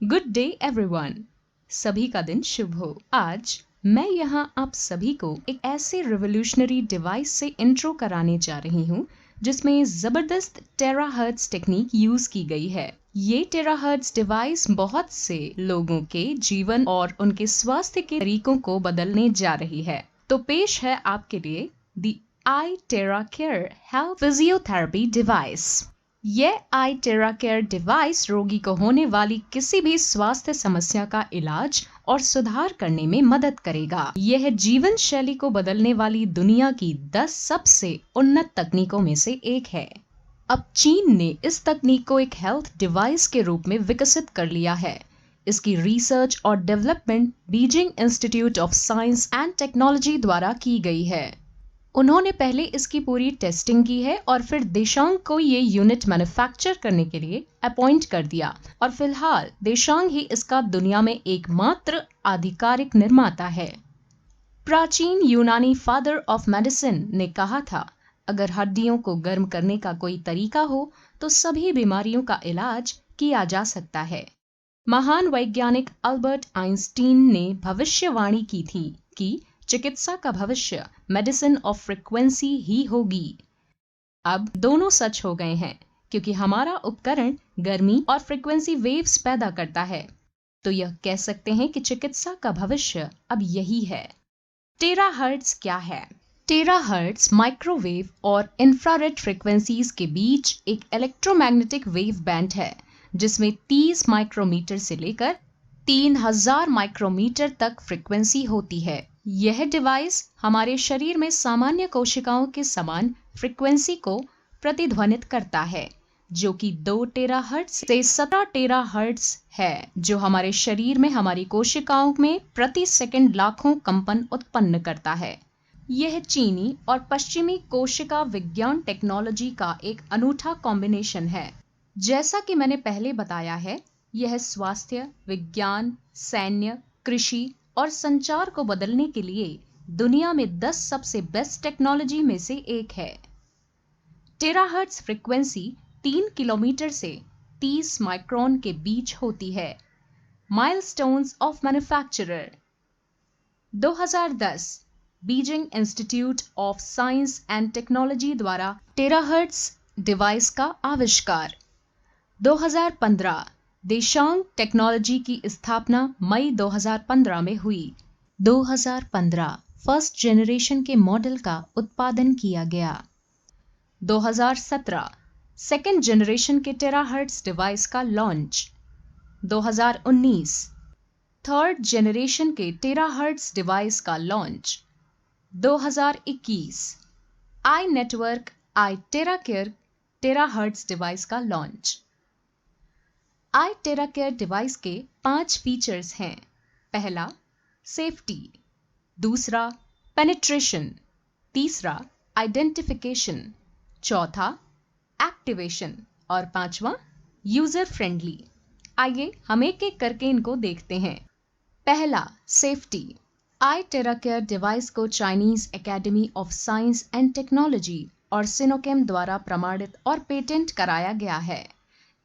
Good day everyone. सभी का दिन शुभ हो। आज मैं यहाँ आप सभी को एक ऐसे रिवोल्यूशनरी डिवाइस से इंट्रो कराने जा रही हूँ जिसमें जबरदस्त टेराहर्ट्ज टेक्निक यूज की गई है। ये टेराहर्ट्ज डिवाइस बहुत से लोगों के जीवन और उनके स्वास्थ्य के तरीकों को बदलने जा रही है। तो पेश है आपके लिए दी iTeraCare हेल्थ फिजियोथेरेपी डिवाइस। यह iTeraCare डिवाइस रोगी को होने वाली किसी भी स्वास्थ्य समस्या का इलाज और सुधार करने में मदद करेगा। यह जीवन शैली को बदलने वाली दुनिया की 10 सबसे उन्नत तकनीकों में से एक है। अब चीन ने इस तकनीक को एक हेल्थ डिवाइस के रूप में विकसित कर लिया है। इसकी रिसर्च और development Beijing institute of science and technology द्वारा की गई है। उन्होंने पहले इसकी पूरी टेस्टिंग की है और फिर देशांग को ये यूनिट मैन्युफैक्चर करने के लिए अपॉइंट कर दिया और फिलहाल देशांग ही इसका दुनिया में एकमात्र आधिकारिक निर्माता है। प्राचीन यूनानी फादर ऑफ मेडिसिन ने कहा था, अगर हड्डियों को गर्म करने का कोई तरीका हो तो सभी बीमारियों का इलाज किया जा सकता है। महान वैज्ञानिक अल्बर्ट आइंस्टीन ने भविष्यवाणी की थी कि चिकित्सा का भविष्य मेडिसिन ऑफ फ्रीक्वेंसी ही होगी। अब दोनों सच हो गए हैं क्योंकि हमारा उपकरण गर्मी और फ्रीक्वेंसी वेव्स पैदा करता है। तो यह कह सकते हैं कि चिकित्सा का भविष्य अब यही है। टेराहर्ट्ज क्या है? टेराहर्ट्ज माइक्रोवेव और इंफ्रारेड फ्रीक्वेंसीज के बीच एक इलेक्ट्रोमैग्नेटिक वेव बैंड है जिसमें 30 माइक्रोमीटर से लेकर 3000 माइक्रोमीटर तक फ्रीक्वेंसी होती है। यह डिवाइस हमारे शरीर में सामान्य कोशिकाओं के समान फ्रीक्वेंसी को प्रतिध्वनित करता है जो कि 2 टेराहर्ट्ज से 17 टेराहर्ट्ज है, जो हमारे शरीर में हमारी कोशिकाओं में प्रति सेकंड लाखों कंपन उत्पन्न करता है। यह चीनी और पश्चिमी कोशिका विज्ञान टेक्नोलॉजी का एक अनूठा कॉम्बिनेशन है। जैसा कि मैंने पहले बताया है, यह स्वास्थ्य, विज्ञान, सैन्य, कृषि और संचार को बदलने के लिए दुनिया में 10 सबसे बेस्ट टेक्नोलॉजी में से एक है। टेराहर्ट्ज फ्रीक्वेंसी 3 किलोमीटर से 30 माइक्रोन के बीच होती है। Milestones of manufacturer 2010 Beijing institute of science and technology द्वारा टेराहर्ट्ज डिवाइस का आविष्कार। 2015 देशांग टेक्नोलॉजी की स्थापना मई 2015 में हुई। 2015 फर्स्ट जनरेशन के मॉडल का उत्पादन किया गया। 2017 सेकेंड जनरेशन के टेराहर्ट्ज डिवाइस का लॉन्च। 2019 थर्ड जनरेशन के टेराहर्ट्ज डिवाइस का launch. 2021 I network iTeraCare terahertz device का लॉन्च। iTeraCare डिवाइस के 5 फीचर्स हैं। पहला, सेफ्टी। दूसरा, पेनिट्रेशन। तीसरा, आइडेंटिफिकेशन। चौथा, एक्टिवेशन। और पांचवा, यूजर फ्रेंडली। आइए हम एक एक करके इनको देखते हैं। पहला, सेफ्टी। iTeraCare डिवाइस को Chinese academy of science and technology और सिनोकेम द्वारा प्रमाणित और पेटेंट कराया गया है।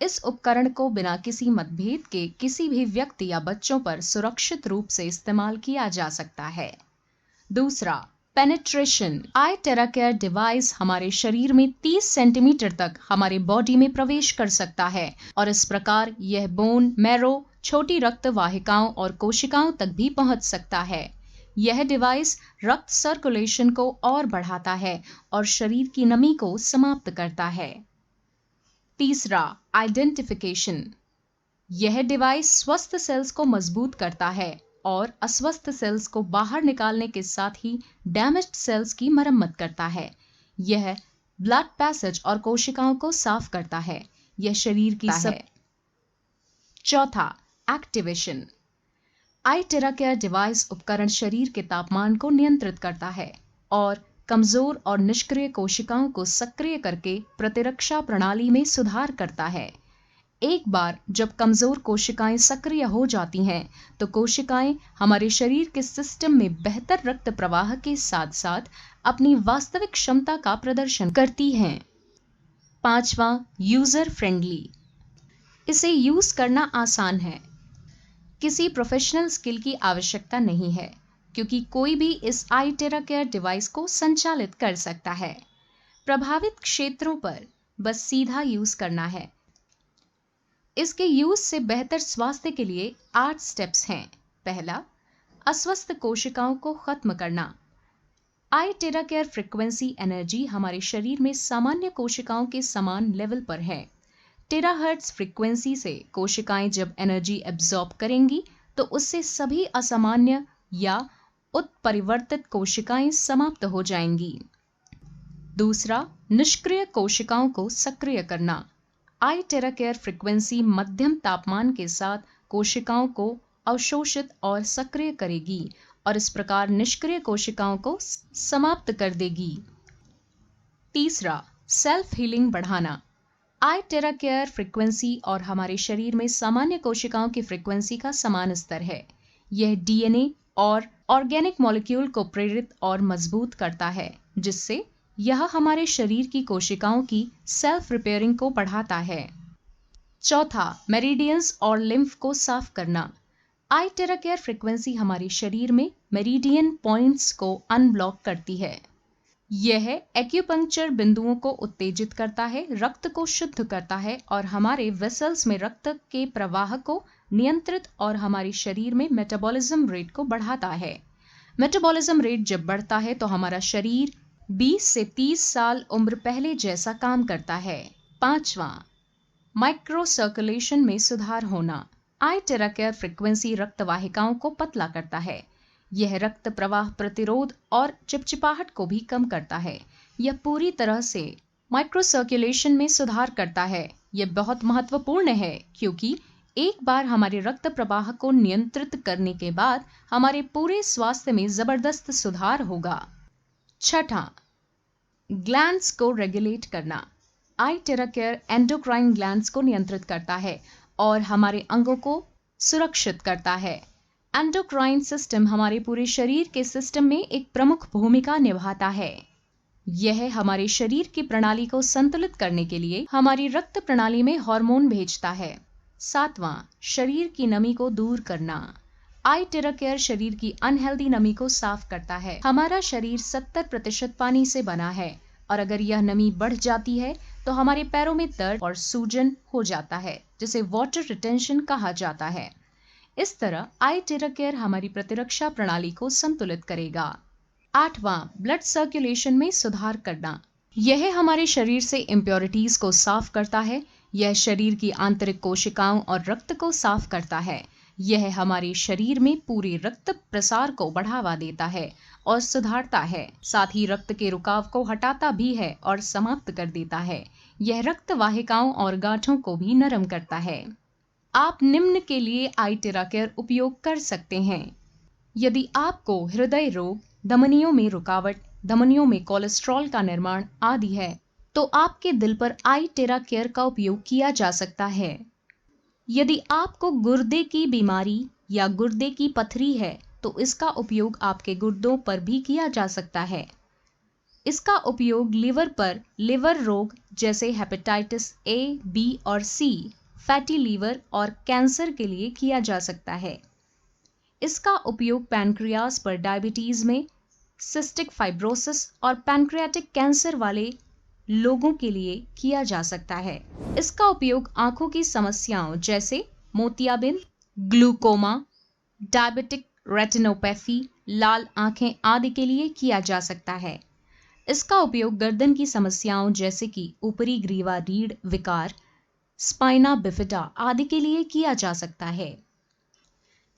इस उपकरण को बिना किसी मतभेद के किसी भी व्यक्ति या बच्चों पर सुरक्षित रूप से इस्तेमाल किया जा सकता है। दूसरा, पेनिट्रेशन। iTeraCare डिवाइस हमारे शरीर में 30 सेंटीमीटर तक हमारे बॉडी में प्रवेश कर सकता है और इस प्रकार यह बोन, मैरो, छोटी रक्त वाहिकाओं और कोशिकाओं तक भी पहुंच सकता है। यह डिवाइस रक्त सर्कुलेशन को और बढ़ाता है और शरीर की नमी को समाप्त करता है। तीसरा, आइडेंटिफिकेशन। यह डिवाइस स्वस्थ सेल्स को मजबूत करता है और अस्वस्थ सेल्स को बाहर निकालने के साथ ही डैमेज्ड सेल्स की मरम्मत करता है। यह ब्लड पैसेज और कोशिकाओं को साफ करता है। यह शरीर की चौथा, एक्टिवेशन। iTeraCare डिवाइस उपकरण शरीर के तापमान को नियंत्रित करता है और कमजोर और निष्क्रिय कोशिकाओं को सक्रिय करके प्रतिरक्षा प्रणाली में सुधार करता है। एक बार जब कमजोर कोशिकाएं सक्रिय हो जाती हैं, तो कोशिकाएं हमारे शरीर के सिस्टम में बेहतर रक्त प्रवाह के साथ साथ अपनी वास्तविक क्षमता का प्रदर्शन करती हैं। पांचवा, यूजर फ्रेंडली। इसे यूज करना आसान है। किसी प्रोफेशनल स्किल की आवश्यकता नहीं है, क्योंकि कोई भी इस iTerra Care डिवाइस को संचालित कर सकता है। प्रभावित क्षेत्रों पर बस सीधा यूज करना है। इसके यूज से बेहतर स्वास्थ्य के लिए 8 स्टेप्स हैं। पहला, अस्वस्थ कोशिकाओं को खत्म करना। iTerra Care फ्रीक्वेंसी एनर्जी हमारे शरीर में सामान्य कोशिकाओं के समान लेवल पर है। टेराहर्ट्ज फ्रीक्वेंसी से कोशिकाएं जब एनर्जी एब्जॉर्ब करेंगी तो उससे सभी असामान्य या उत्परिवर्तित कोशिकाएं समाप्त हो जाएंगी। दूसरा, निष्क्रिय कोशिकाओं को सक्रिय करना। iTerra Care फ्रीक्वेंसी मध्यम तापमान के साथ कोशिकाओं को अवशोषित और सक्रिय करेगी और इस प्रकार निष्क्रिय कोशिकाओं को समाप्त कर देगी। तीसरा, सेल्फ हीलिंग बढ़ाना। iTerra Care फ्रीक्वेंसी और हमारे शरीर में सामान्य कोशिकाओं की फ्रीक्वेंसी का समान स्तर है। यह DNA और ऑर्गेनिक मॉलिक्यूल को प्रेरित और मजबूत करता है, जिससे यह हमारे शरीर की कोशिकाओं की सेल्फ रिपेयरिंग को बढ़ाता है। चौथा, मेरिडियंस और लिम्फ को साफ करना। iTerra Care फ्रीक्वेंसी हमारे शरीर में मेरिडियन पॉइंट्स को अनब्लॉक करती है। यह एक्यूपंक्चर बिंदुओं को उत्तेजित करता है, रक्त को शुद्ध करता है और हमारे वेसल्स में रक्त के प्रवाह को नियंत्रित और हमारे शरीर में मेटाबॉलिज्म रेट को बढ़ाता है। मेटाबॉलिज्म रेट जब बढ़ता है तो हमारा शरीर 20 से 30 साल उम्र पहले जैसा काम करता है। पांचवा, माइक्रो सर्कुलेशन में सुधार होना। iTerra Care फ्रीक्वेंसी रक्त वाहिकाओं को पतला करता है। यह रक्त प्रवाह प्रतिरोध और चिपचिपाहट को भी कम करता है। यह पूरी तरह से माइक्रो सर्कुलेशन में सुधार करता है। यह बहुत महत्वपूर्ण है, क्योंकि एक बार हमारे रक्त प्रवाह को नियंत्रित करने के बाद हमारे पूरे स्वास्थ्य में जबरदस्त सुधार होगा। छठा, ग्लैंड्स को रेगुलेट करना। iTerra Care एंडोक्राइन ग्लैंड्स को नियंत्रित करता है और हमारे अंगों को सुरक्षित करता है। एंडोक्राइन सिस्टम हमारे पूरे शरीर के सिस्टम में एक प्रमुख भूमिका निभाता है। यह हमारे शरीर की प्रणाली को संतुलित करने के लिए हमारी रक्त प्रणाली में हार्मोन भेजता है। सातवां, शरीर की नमी को दूर करना। iTerra Care शरीर की अनहेल्दी नमी को साफ करता है। हमारा शरीर 70% पानी से बना है और अगर यह नमी बढ़ जाती है तो हमारे पैरों में दर्द और सूजन हो जाता है, जिसे वाटर रिटेंशन कहा जाता है। इस तरह iTerra Care हमारी प्रतिरक्षा प्रणाली को संतुलित करेगा। आठवां, ब्लड सर्कुलेशन में सुधार करना। यह हमारे शरीर से इम्प्योरिटीज को साफ करता है। यह शरीर की आंतरिक कोशिकाओं और रक्त को साफ करता है। यह हमारे शरीर में पूरे रक्त प्रसार को बढ़ावा देता है और सुधारता है। साथ ही रक्त के रुकाव को हटाता भी है और समाप्त कर देता है। यह रक्त वाहिकाओं और गांठों को भी नरम करता है। आप निम्न के लिए iTerra Care उपयोग कर सकते हैं। यदि आपको हृदय रोग, धमनियों में रुकावट, धमनियों में कोलेस्ट्रॉल का निर्माण आदि है, तो आपके दिल पर iTerra Care का उपयोग किया जा सकता है। यदि आपको गुर्दे की बीमारी या गुर्दे की पथरी है, तो इसका उपयोग आपके गुर्दों पर भी किया जा सकता है। इसका उपयोग लिवर पर लिवर रोग जैसे हेपेटाइटिस A, B और C, फैटी लीवर और कैंसर के लिए किया जा सकता है। इसका उपयोग पैनक्रियास पर डायबिटीज में, सिस्टिक फाइब्रोसिस और पैनक्रियाटिक कैंसर वाले लोगों के लिए किया जा सकता है। इसका उपयोग आंखों की समस्याओं जैसे मोतियाबिंद, ग्लूकोमा, डायबिटिक रेटिनोपैथी, लाल आंखें आदि के लिए किया जा सकता है। इसका उपयोग गर्दन की समस्याओं जैसे कि ऊपरी ग्रीवा रीढ़ विकार, स्पाइना बिफिडा आदि के लिए किया जा सकता है।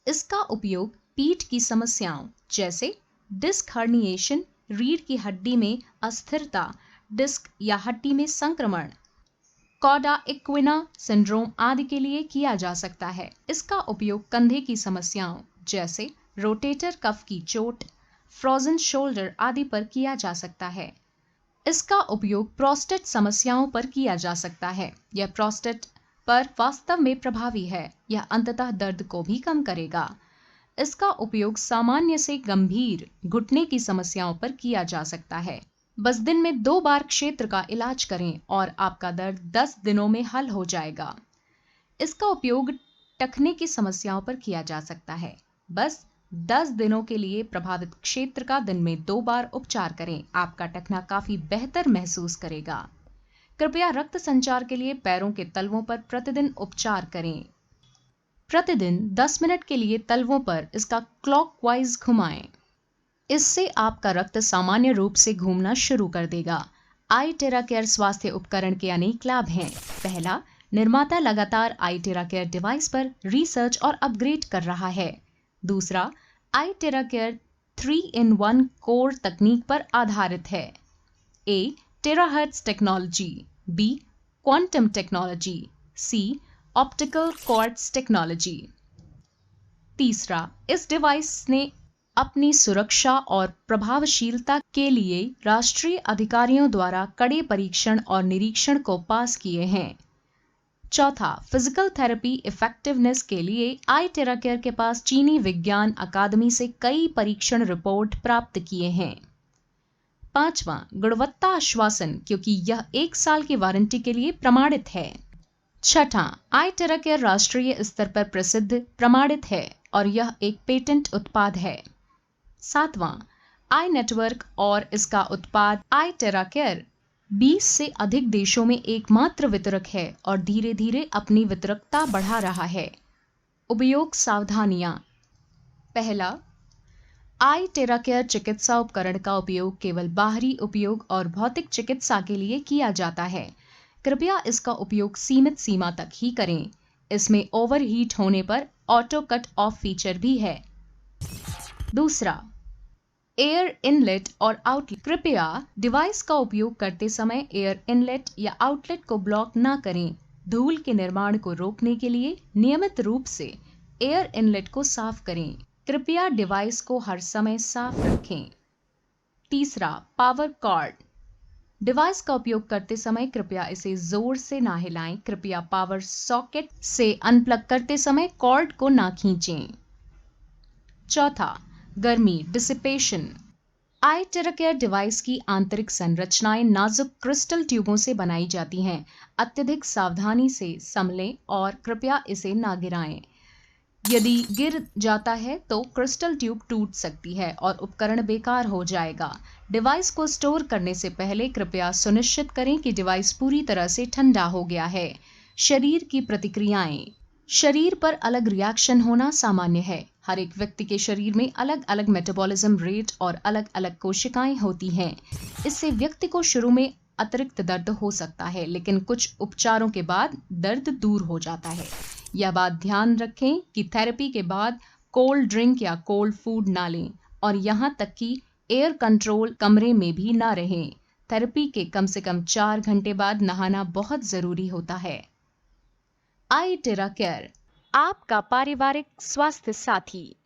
इसका उपयोग पीठ की समस्याओं जैसे डिस्क हर्निएशन, रीढ़ की हड्डी में अस्थिरता, डिस्क या हड्डी में संक्रमण, कॉडा इक्विना सिंड्रोम आदि के लिए किया जा सकता है। इसका उपयोग कंधे की समस्याओं जैसे रोटेटर कफ की चोट, फ्रोजन शोल्डर आदि पर किया जा सकता है। इसका उपयोग प्रोस्टेट समस्याओं पर किया जा सकता है। यह प्रोस्टेट पर वास्तव में प्रभावी है। यह अंततः दर्द को भी कम करेगा। इसका उपयोग सामान्य से गंभीर घुटने की समस्याओं पर किया जा सकता है। बस दिन में 2 बार क्षेत्र का इलाज करें और आपका दर्द 10 दिनों में हल हो जाएगा। इसका उपयोग टखने की समस्याओं पर किया जा सकता है। बस 10 दिनों के लिए प्रभावित क्षेत्र का दिन में 2 बार उपचार करें। आपका टखना काफी बेहतर महसूस करेगा। कृपया रक्त संचार के लिए पैरों के तलवों पर प्रतिदिन उपचार करें। प्रतिदिन 10 मिनट के लिए तलवों पर इसका क्लॉकवाइज घुमाएं। इससे आपका रक्त सामान्य रूप से घूमना शुरू कर देगा। आईटेरा केयर स्वास्थ्य उपकरण के अनेक लाभ हैं। पहला, निर्माता लगातार आईटेरा केयर डिवाइस पर रिसर्च और अपग्रेड कर रहा है। दूसरा, आईटेरा केयर 3-in-1 कोर तकनीक पर आधारित है। A, terahertz technology, B, quantum technology, C, optical quartz technology. तीसरा, इस डिवाइस ने अपनी सुरक्षा और प्रभावशीलता के लिए राष्ट्रीय अधिकारियों द्वारा कड़े परीक्षण और निरीक्षण को पास किए हैं। चौथा, फिजिकल थेरेपी इफेक्टिवनेस के लिए आईटेरा केयर के पास चीनी विज्ञान अकादमी से कई परीक्षण रिपोर्ट प्राप्त किए हैं। पांचवा, गुणवत्ता आश्वासन, क्योंकि यह 1 साल की वारंटी के लिए प्रमाणित है। छठा, आईटेरा केयर राष्ट्रीय स्तर पर प्रसिद्ध प्रमाणित है और यह एक पेटेंट उत्पाद है। सातवां, आई नेटवर्क और इसका उत्पाद आईटेरा केयर 20 से अधिक देशों में एकमात्र वितरक है और धीरे धीरे अपनी वितरकता बढ़ा रहा है। उपयोग सावधानियां। पहला, आईटेरा केयर चिकित्सा उपकरण का उपयोग केवल बाहरी उपयोग और भौतिक चिकित्सा के लिए किया जाता है। कृपया इसका उपयोग सीमित सीमा तक ही करें। इसमें ओवरहीट होने पर ऑटो कट ऑफ फीचर भी है। दूसरा, एयर इनलेट और आउटलेट। कृपया डिवाइस का उपयोग करते समय एयर इनलेट या आउटलेट को ब्लॉक न करें। धूल के निर्माण को रोकने के लिए नियमित रूप से एयर इनलेट को साफ करें। कृपया डिवाइस को हर समय साफ रखें। तीसरा, पावर कॉर्ड। डिवाइस का उपयोग करते समय कृपया इसे जोर से ना हिलाएं। कृपया पावर सॉकेट से अनप्लग करते समय कॉर्ड को ना खींचें। चौथा, गर्मी डिसिपेशन। आईटेरा केयर डिवाइस की आंतरिक संरचनाएं नाजुक क्रिस्टल ट्यूबों से बनाई जाती हैं। अत्यधिक सावधानी से संभलें और कृपया इसे ना गिराएं। यदि गिर जाता है तो क्रिस्टल ट्यूब टूट सकती है और उपकरण बेकार हो जाएगा। डिवाइस को स्टोर करने से पहले कृपया सुनिश्चित करें कि डिवाइस पूरी तरह से ठंडा हो गया है। शरीर की प्रतिक्रियाएं। शरीर पर अलग रिएक्शन होना सामान्य है। हर एक व्यक्ति के शरीर में अलग अलग मेटाबॉलिज्म रेट और अलग अलग कोशिकाएं होती हैं। इससे व्यक्ति को शुरू में अतिरिक्त दर्द हो सकता है, लेकिन कुछ उपचारों के बाद दर्द दूर हो जाता है। यह बात ध्यान रखें कि थेरेपी के बाद कोल्ड ड्रिंक या कोल्ड फूड ना लें और यहाँ तक कि एयर कंट्रोल कमरे में भी ना रहें। थेरेपी के कम से कम 4 घंटे बाद नहाना बहुत जरूरी होता है। आईटेरा केयर, आपका पारिवारिक स्वास्थ्य साथी।